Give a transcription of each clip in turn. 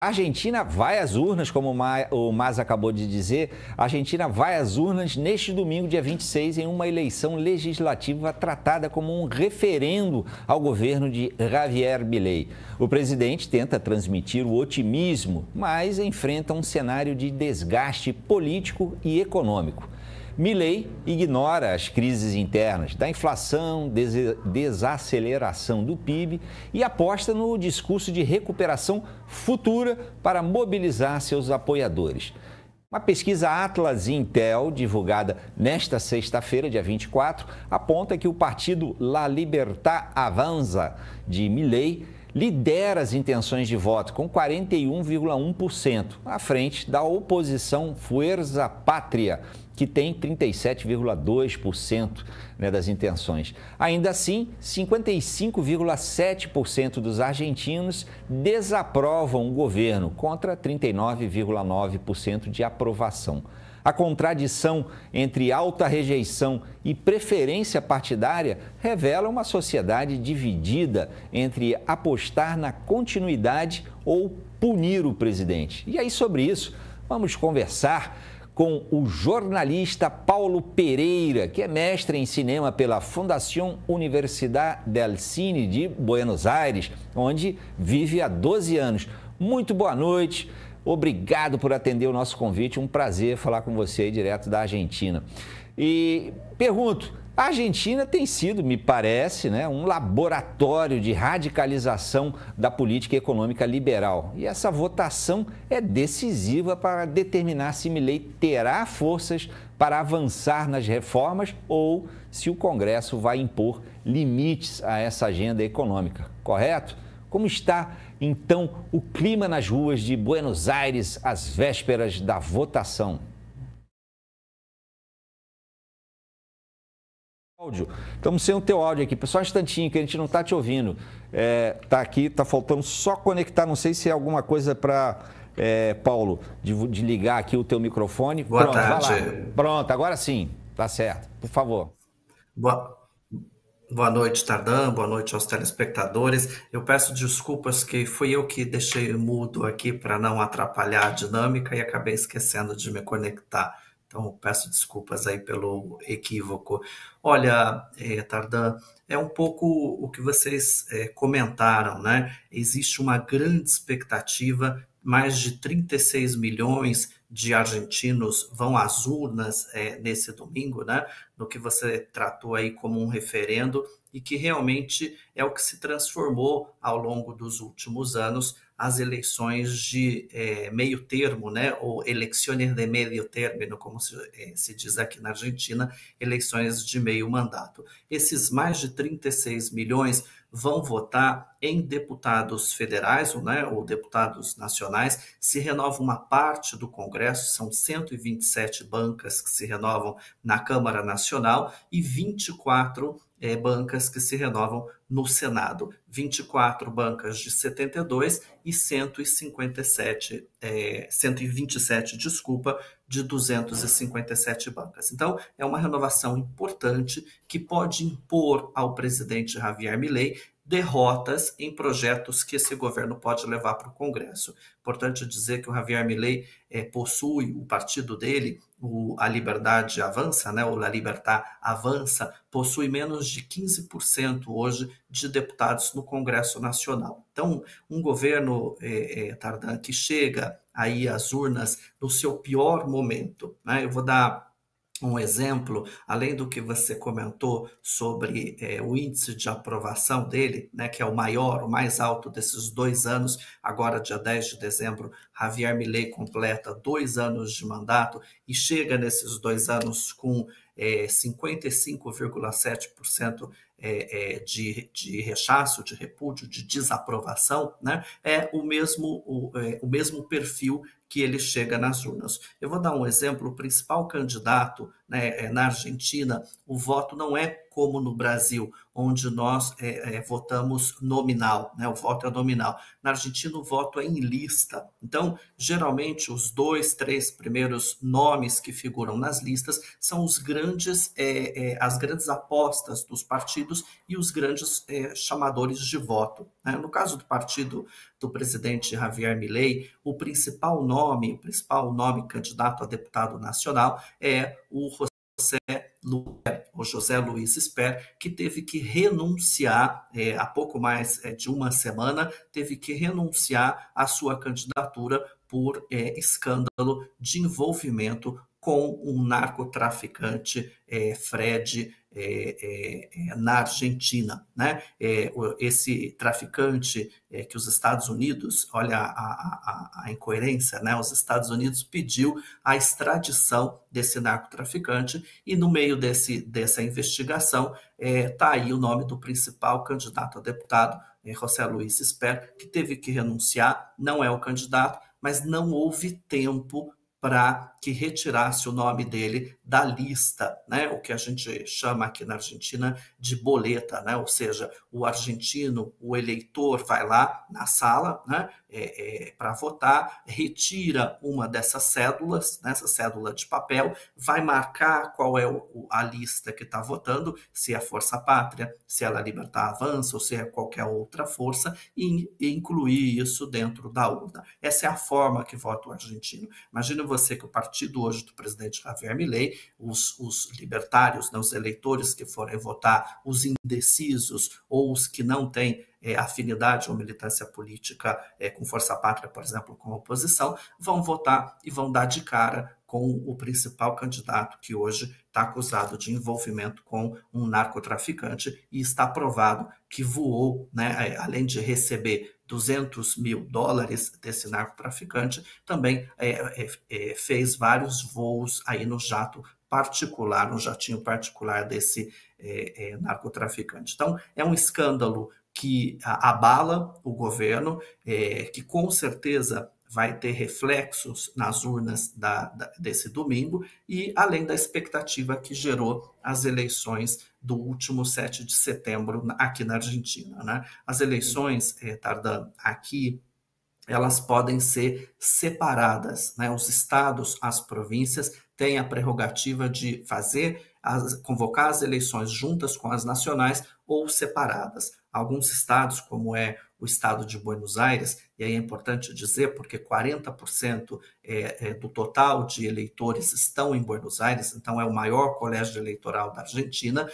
A Argentina vai às urnas, como o Mas acabou de dizer, a Argentina vai às urnas neste domingo, dia 26, em uma eleição legislativa tratada como um referendo ao governo de Javier Milei. O presidente tenta transmitir o otimismo, mas enfrenta um cenário de desgaste político e econômico. Milei ignora as crises internas da inflação, desaceleração do PIB e aposta no discurso de recuperação futura para mobilizar seus apoiadores. Uma pesquisa Atlas Intel, divulgada nesta sexta-feira, dia 24, aponta que o partido La Libertad Avanza de Milei lidera as intenções de voto com 41,1%, à frente da oposição Fuerza Patria, que tem 37,2% das intenções. Ainda assim, 55,7% dos argentinos desaprovam o governo, contra 39,9% de aprovação. A contradição entre alta rejeição e preferência partidária revela uma sociedade dividida entre apostar na continuidade ou punir o presidente. E aí, sobre isso, vamos conversar com o jornalista Paulo Pereira, que é mestre em cinema pela Fundación Universidad del Cine de Buenos Aires, onde vive há 12 anos. Muito boa noite, obrigado por atender o nosso convite, um prazer falar com você aí direto da Argentina. E pergunto, a Argentina tem sido, me parece, um laboratório de radicalização da política econômica liberal. E essa votação é decisiva para determinar se Milei terá forças para avançar nas reformas ou se o Congresso vai impor limites a essa agenda econômica, correto? Como está, então, o clima nas ruas de Buenos Aires às vésperas da votação? Áudio. Estamos sem o teu áudio aqui. Só um instantinho que a gente não está te ouvindo. Está aqui, está faltando só conectar. Não sei se é alguma coisa para, Paulo, de ligar aqui o teu microfone. Boa Pronto, tarde. vai lá. Pronto, agora sim. Tá certo. Por favor. Boa noite, Tardan. Boa noite aos telespectadores. Eu peço desculpas que fui eu que deixei mudo aqui para não atrapalhar a dinâmica e acabei esquecendo de me conectar. Então, peço desculpas aí pelo equívoco. Olha, Tardan, é um pouco o que vocês comentaram, né? Existe uma grande expectativa, mais de 36 milhões de argentinos vão às urnas nesse domingo, né? No que você tratou aí como um referendo e que realmente é o que se transformou ao longo dos últimos anos as eleições de meio termo, né? Ou eleições de meio término, como se diz aqui na Argentina, eleições de meio mandato. Esses mais de 36 milhões vão votar em deputados federais, né, ou deputados nacionais, se renova uma parte do Congresso, são 127 bancas que se renovam na Câmara Nacional e 24 bancas que se renovam no Senado. 24 bancas de 72 e 127, de 257 bancas. Então, é uma renovação importante que pode impor ao presidente Javier Milei derrotas em projetos que esse governo pode levar para o Congresso. Importante dizer que o Javier Milei possui, o partido dele, a Liberdade Avança, né, o La Libertad Avança, possui menos de 15% hoje de deputados no Congresso Nacional. Então, um governo, Tardan, que chega aí às urnas no seu pior momento, né? Eu vou dar um exemplo, além do que você comentou sobre o índice de aprovação dele, né, que é o maior, o mais alto desses 2 anos, agora dia 10 de dezembro, Javier Milei completa 2 anos de mandato e chega nesses 2 anos com 55,7% de rechaço, de repúdio, de desaprovação, né? É o mesmo perfil que ele chega nas urnas. Eu vou dar um exemplo, o principal candidato, né, na Argentina, o voto não é como no Brasil, onde nós votamos nominal, né? O voto é nominal. Na Argentina, o voto é em lista. Então, geralmente, os 2, 3 primeiros nomes que figuram nas listas são as grandes apostas dos partidos e os grandes chamadores de voto, né? No caso do partido do presidente Javier Milei, o principal nome candidato a deputado nacional é o José Luiz Sper, que teve que renunciar, há pouco mais de uma semana, teve que renunciar à sua candidatura por escândalo de envolvimento com um narcotraficante, Fred, na Argentina, né? Esse traficante que os Estados Está olha a incoerência, né? Os Estados Unidos pediu a extradição desse narcotraficante e no meio dessa investigação está aí o nome do principal candidato a deputado, José Luiz Sper, que teve que renunciar, não é o candidato, mas não houve tempo para que retirasse o nome dele da lista, né? O que a gente chama aqui na Argentina de boleta, né? Ou seja, o argentino, o eleitor vai lá na sala, né? Para votar, retira uma dessas cédulas, né? Essa cédula de papel, vai marcar qual é a lista que está votando, se é Força Pátria, se é La Libertad Avança ou se é qualquer outra força, e incluir isso dentro da urna. Essa é a forma que vota o argentino. Imagina você que o partido hoje do presidente Javier Milei, os libertários, né, os eleitores que forem votar, os indecisos ou os que não têm afinidade ou militância política com Força Pátria, por exemplo, com a oposição, vão votar e vão dar de cara com o principal candidato que hoje está acusado de envolvimento com um narcotraficante e está provado que voou, né, além de receber $200 mil desse narcotraficante, também fez vários voos aí no jato particular, no jatinho particular desse narcotraficante. Então, é um escândalo que abala o governo, que com certeza vai ter reflexos nas urnas desse domingo e além da expectativa que gerou as eleições do último 7 de setembro aqui na Argentina, né? As eleições, Tardan, aqui, elas podem ser separadas, né? Os estados, as províncias têm a prerrogativa de convocar as eleições juntas com as nacionais ou separadas. Alguns estados, como é o estado de Buenos Aires, e aí é importante dizer porque 40% do total de eleitores estão em Buenos Aires, então é o maior colégio eleitoral da Argentina,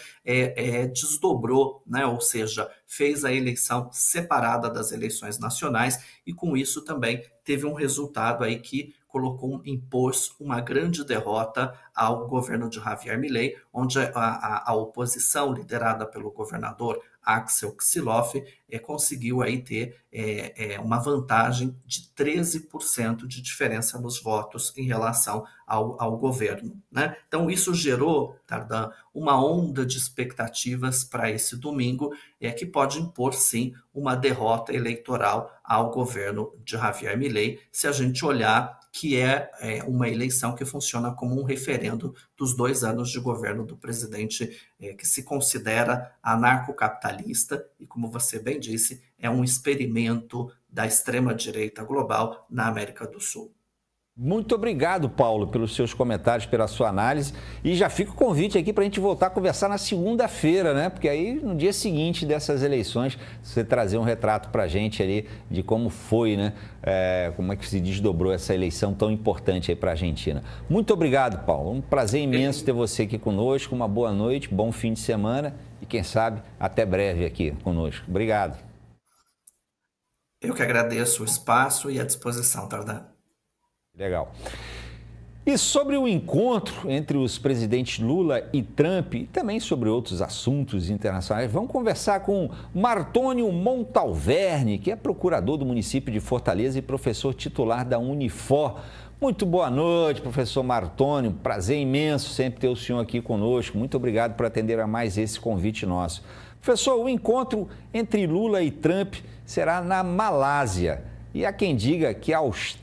desdobrou, né? Ou seja, fez a eleição separada das eleições nacionais e com isso também teve um resultado aí que impôs uma grande derrota ao governo de Javier Milei, onde a oposição liderada pelo governador Axel Kicillof conseguiu aí ter uma vantagem de 13% de diferença nos votos em relação ao governo, né? Então isso gerou, Tardan, uma onda de expectativas para esse domingo, que pode impor sim uma derrota eleitoral ao governo de Javier Milei, se a gente olhar que é uma eleição que funciona como um referendo dos 2 anos de governo do presidente que se considera anarcocapitalista e, como você bem disse, é um experimento da extrema-direita global na América do Sul. Muito obrigado, Paulo, pelos seus comentários, pela sua análise. E já fica o convite aqui para a gente voltar a conversar na segunda-feira, né? Porque aí, no dia seguinte dessas eleições, você trazer um retrato para a gente ali de como foi, né? Como é que se desdobrou essa eleição tão importante aí para a Argentina. Muito obrigado, Paulo. Um prazer imenso ter você aqui conosco. Uma boa noite, bom fim de semana e, quem sabe, até breve aqui conosco. Obrigado. Eu que agradeço o espaço e a disposição, Tardan. Legal. E sobre o encontro entre os presidentes Lula e Trump, e também sobre outros assuntos internacionais, vamos conversar com Martônio Montalverne, que é procurador do município de Fortaleza e professor titular da Unifor. Muito boa noite, professor Martônio. Prazer imenso sempre ter o senhor aqui conosco. Muito obrigado por atender a mais esse convite nosso. Professor, o encontro entre Lula e Trump será na Malásia. E há quem diga que a Austrália